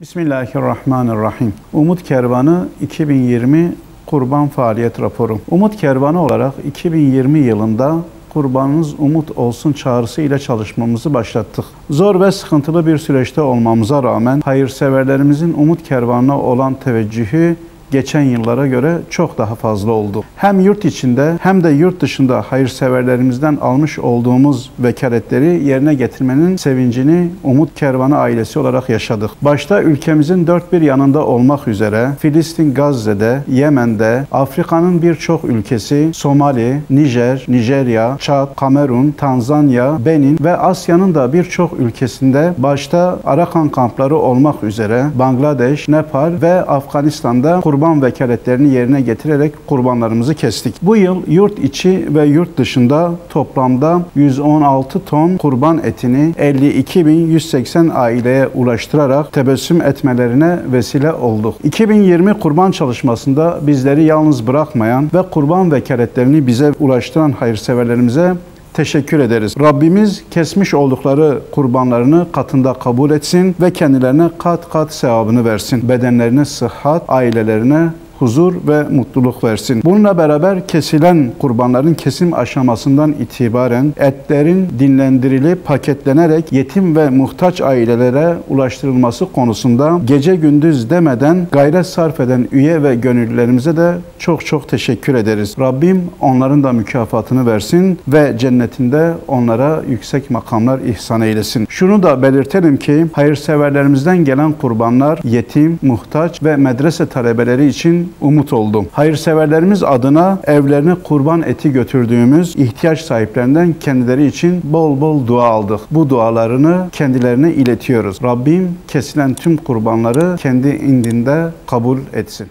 Bismillahirrahmanirrahim. Umut Kervanı 2020 Kurban Faaliyet Raporu. Umut Kervanı olarak 2020 yılında kurbanınız umut olsun çağrısı ile çalışmamızı başlattık. Zor ve sıkıntılı bir süreçte olmamıza rağmen hayırseverlerimizin Umut Kervanı'na olan teveccühü geçen yıllara göre çok daha fazla oldu. Hem yurt içinde hem de yurt dışında hayırseverlerimizden almış olduğumuz vekaletleri yerine getirmenin sevincini Umut Kervanı ailesi olarak yaşadık. Başta ülkemizin dört bir yanında olmak üzere Filistin, Gazze'de, Yemen'de, Afrika'nın birçok ülkesi, Somali, Nijer, Nijerya, Çad, Kamerun, Tanzanya, Benin ve Asya'nın da birçok ülkesinde başta Arakan kampları olmak üzere Bangladeş, Nepal ve Afganistan'da kurban vekaletlerini yerine getirerek kurbanlarımızı kestik. Bu yıl yurt içi ve yurt dışında toplamda 116 ton kurban etini 52.180 aileye ulaştırarak tebessüm etmelerine vesile olduk. 2020 kurban çalışmasında bizleri yalnız bırakmayan ve kurban vekaletlerini bize ulaştıran hayırseverlerimize teşekkür ederiz. Rabbimiz kesmiş oldukları kurbanlarını katında kabul etsin ve kendilerine kat kat sevabını versin. Bedenlerine sıhhat, ailelerine huzur ve mutluluk versin. Bununla beraber kesilen kurbanların kesim aşamasından itibaren etlerin dinlendirilip paketlenerek yetim ve muhtaç ailelere ulaştırılması konusunda gece gündüz demeden gayret sarf eden üye ve gönüllülerimize de çok teşekkür ederiz. Rabbim onların da mükafatını versin ve cennetinde onlara yüksek makamlar ihsan eylesin. Şunu da belirtelim ki hayırseverlerimizden gelen kurbanlar yetim, muhtaç ve medrese talebeleri için umut oldu. Hayırseverlerimiz adına evlerine kurban eti götürdüğümüz ihtiyaç sahiplerinden kendileri için bol bol dua aldık. Bu dualarını kendilerine iletiyoruz. Rabbim kesilen tüm kurbanları kendi indinde kabul etsin.